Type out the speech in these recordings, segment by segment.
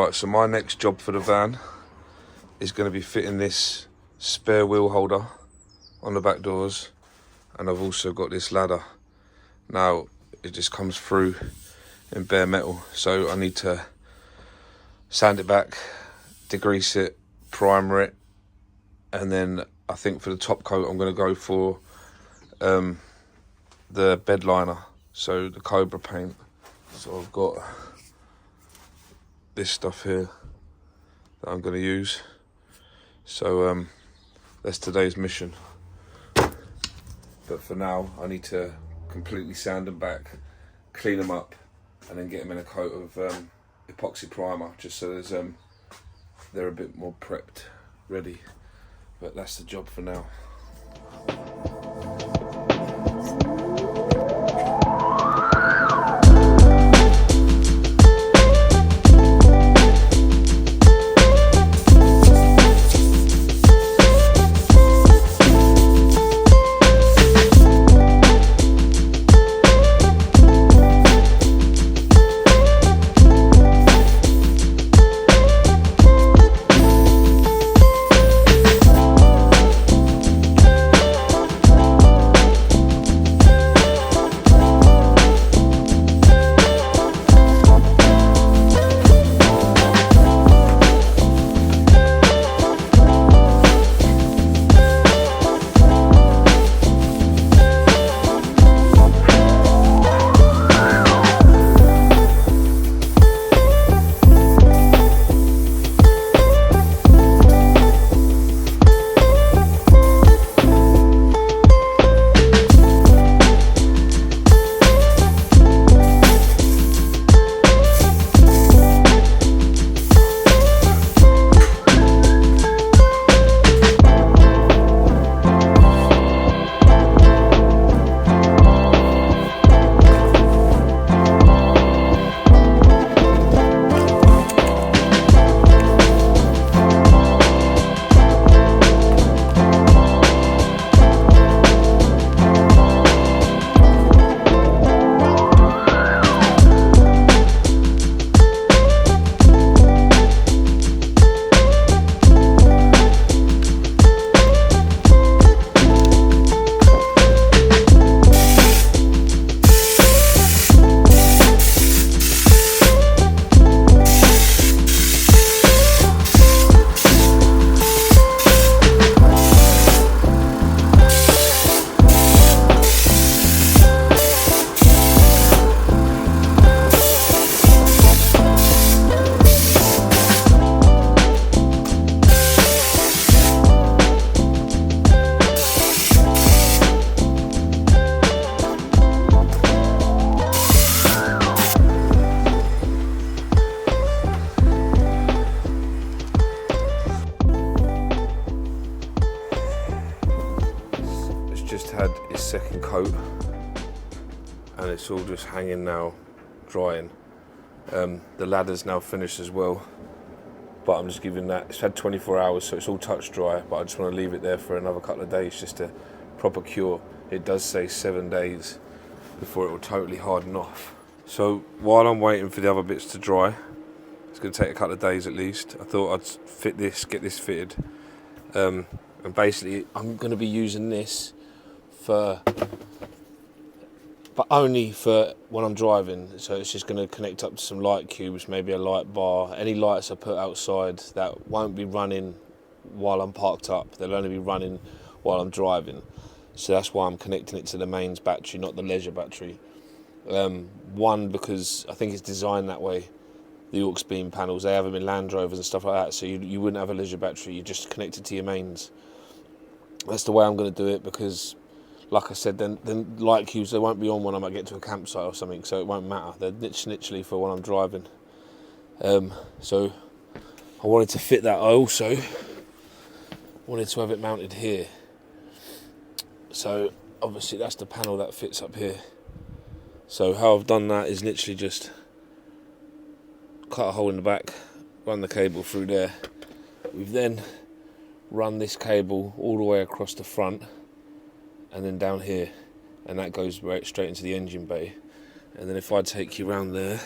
Right, so my next job for the van is going to be fitting this spare wheel holder on the back doors, and I've also got this ladder. Now it just comes through in bare metal, so I need to sand it back, degrease it, primer it, and then I think for the top coat I'm going to go for the bed liner, so the Cobra paint. So I've got this stuff here that I'm going to use. So that's today's mission. But for now, I need to completely sand them back, clean them up, and then get them in a coat of epoxy primer, just so they're a bit more prepped, ready. But that's the job for now. Had its second coat and it's all just hanging now, drying. The ladder's now finished as well, but I'm just giving that, it's had 24 hours, so it's all touch dry, but I just want to leave it there for another couple of days just to proper cure. It does say 7 days before it will totally harden off. So while I'm waiting for the other bits to dry, it's going to take a couple of days at least, I thought I'd fit this, get this fitted, and basically I'm going to be using this but only for when I'm driving. So it's just going to connect up to some light cubes, maybe a light bar. Any lights I put outside that won't be running while I'm parked up, they'll only be running while I'm driving. So that's why I'm connecting it to the mains battery, not the leisure battery. One, because I think it's designed that way. The Auxbeam panels, they have them in Land Rovers and stuff like that, so you wouldn't have a leisure battery, you just connect it to your mains. That's the way I'm going to do it, because like I said, then light cubes, they won't be on when I might get to a campsite or something, so it won't matter. They're literally for when I'm driving. So I wanted to fit that. I also wanted to have it mounted here. So obviously that's the panel that fits up here. So how I've done that is literally just cut a hole in the back, run the cable through there. We've then run this cable all the way across the front and then down here, and that goes right straight into the engine bay. And then if I take you around there,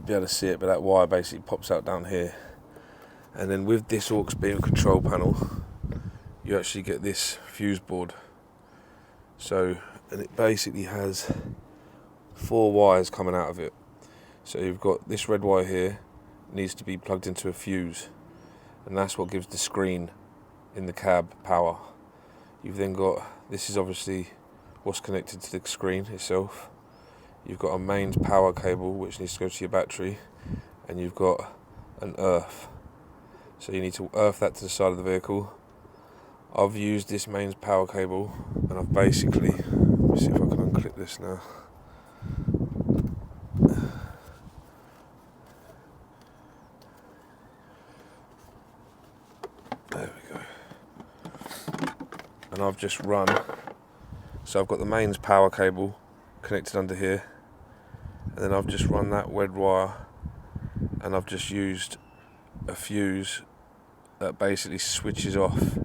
should be able to see it, but that wire basically pops out down here. And then with this Auxbeam control panel, you actually get this fuse board. So, and it basically has 4 wires coming out of it. So you've got this red wire here, needs to be plugged into a fuse, and that's what gives the screen in the cab power. You've then got, this is obviously what's connected to the screen itself. You've got a mains power cable which needs to go to your battery, and you've got an earth. So you need to earth that to the side of the vehicle. I've used this mains power cable, and I've basically, let me see if I can unclip this now. There we go. And I've just run, so I've got the mains power cable connected under here, and then I've just run that red wire, and I've just used a fuse that basically switches off,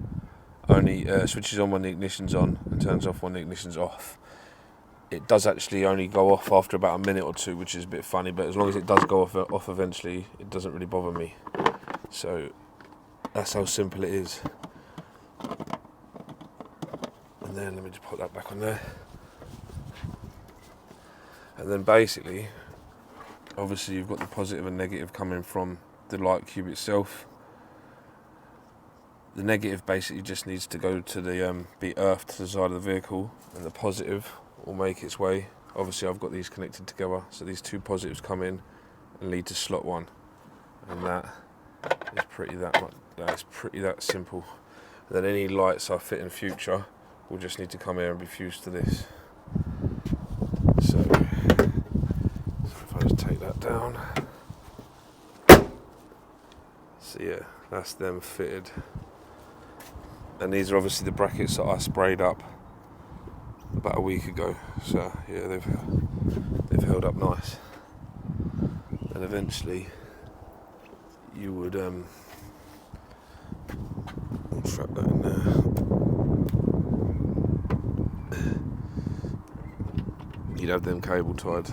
only switches on when the ignition's on and turns off when the ignition's off. It does actually only go off after about a minute or two, which is a bit funny, but as long as it does go off eventually, it doesn't really bother me. So that's how simple it is. And then let me just put that back on there. And then basically, obviously you've got the positive and negative coming from the light cube itself. The negative basically just needs to go to the be earthed to the side of the vehicle, and the positive will make its way. Obviously I've got these connected together, so these 2 positives come in and lead to slot 1, and that is pretty that simple. And then any lights I fit in future will just need to come here and be fused to this. So if I just take that down, so yeah, that's them fitted. And these are obviously the brackets that I sprayed up about a week ago. So yeah, they've held up nice. And eventually you would strap that in there. You'd have them cable tied.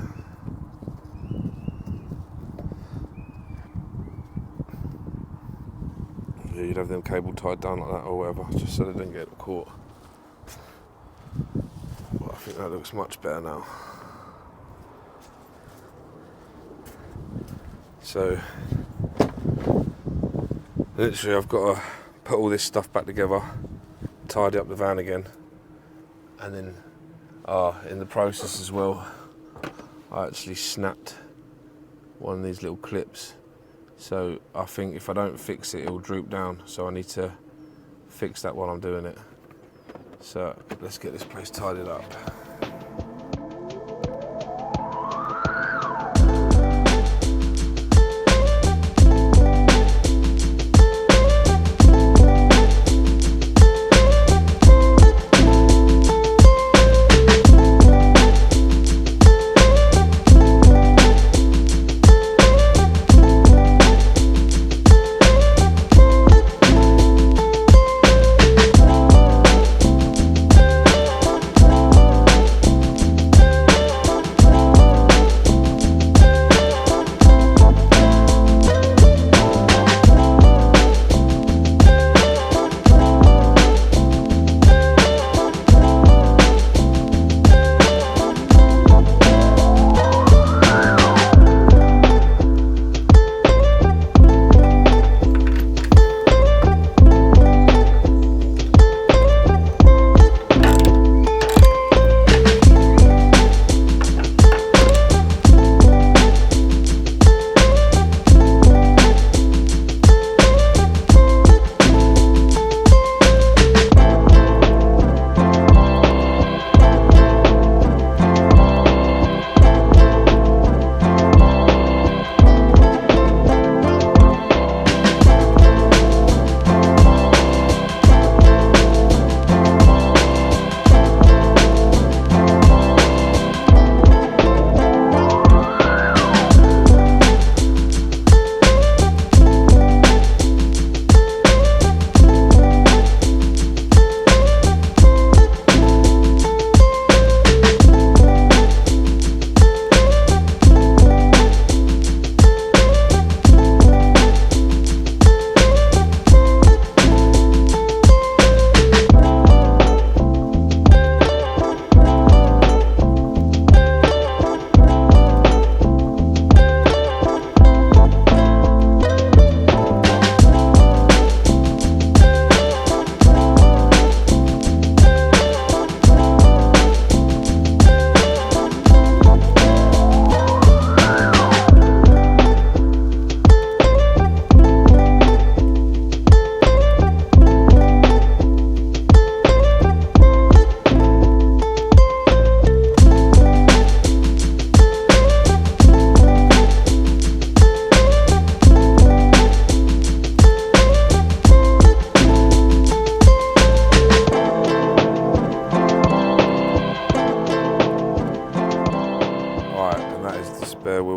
Yeah, you'd have them cable tied down like that or whatever, just so they don't get caught. But I think that looks much better now. So literally I've got to put all this stuff back together, tidy up the van again, and then in the process as well, I actually snapped one of these little clips. So I think if I don't fix it, it will droop down. So I need to fix that while I'm doing it. So let's get this place tidied up.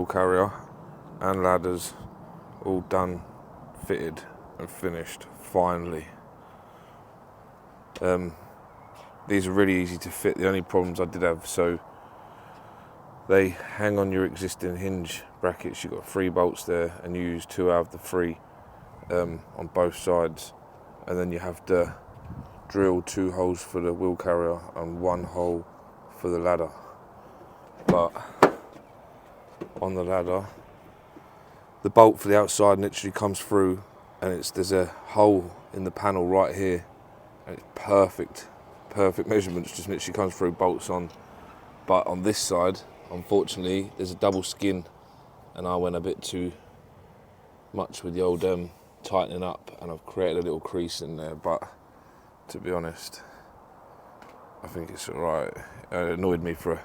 carrier and ladders all done, fitted and finished finally. These are really easy to fit. The only problems I did have, so they hang on your existing hinge brackets. You've got 3 bolts there and you use 2 out of the 3 on both sides, and then you have to drill 2 holes for the wheel carrier and 1 hole for the ladder. But on the ladder, the bolt for the outside literally comes through, and there's a hole in the panel right here, and it's perfect measurements, just literally comes through, bolts on. But on this side, unfortunately, there's a double skin, and I went a bit too much with the old tightening up, and I've created a little crease in there. But to be honest, I think it's alright. It annoyed me for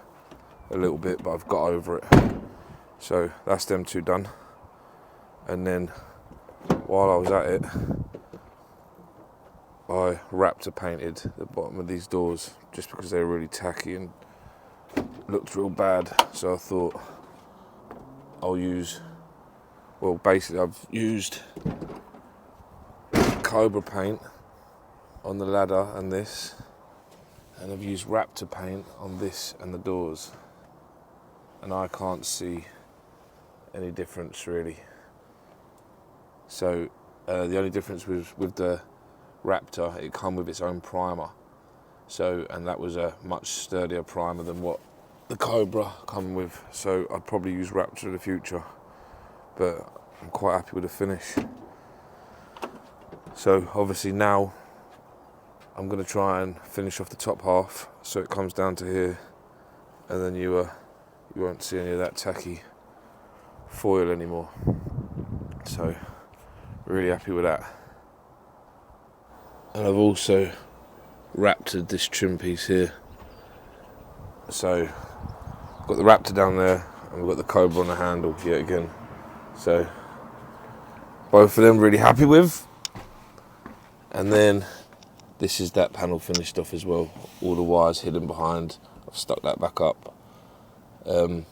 a little bit, but I've got over it. So that's them 2 done. And then while I was at it, I Raptor painted the bottom of these doors just because they were really tacky and looked real bad. So I thought I'll use, well, basically I've used Cobra paint on the ladder and this, and I've used Raptor paint on this and the doors, and I can't see any difference really. So the only difference was with the Raptor, it come with its own primer. So, and that was a much sturdier primer than what the Cobra come with. So I'd probably use Raptor in the future, but I'm quite happy with the finish. So obviously now I'm going to try and finish off the top half so it comes down to here, and then you won't see any of that tacky foil anymore. So really happy with that. And I've also Raptored this trim piece here. So I've got the Raptor down there and we've got the Cobra on the handle yet again. So both of them really happy with. And then this is that panel finished off as well. All the wires hidden behind. I've stuck that back up. And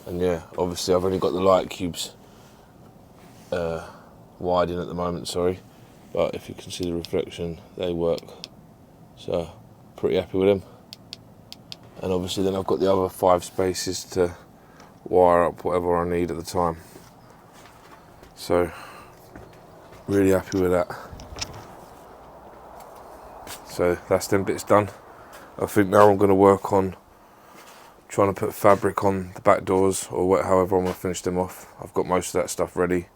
yeah, obviously I've only got the light cubes wide in at the moment, sorry. But if you can see the reflection, they work. So pretty happy with them. And obviously then I've got the other 5 spaces to wire up whatever I need at the time. So really happy with that. So that's them bits done. I think now I'm going to work on trying to put fabric on the back doors, or however I'm going to finish them off. I've got most of that stuff ready,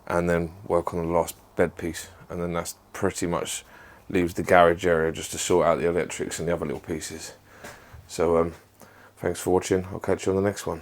and then work on the last bed piece, and then that's pretty much leaves the garage area just to sort out the electrics and the other little pieces. So thanks for watching. I'll catch you on the next one.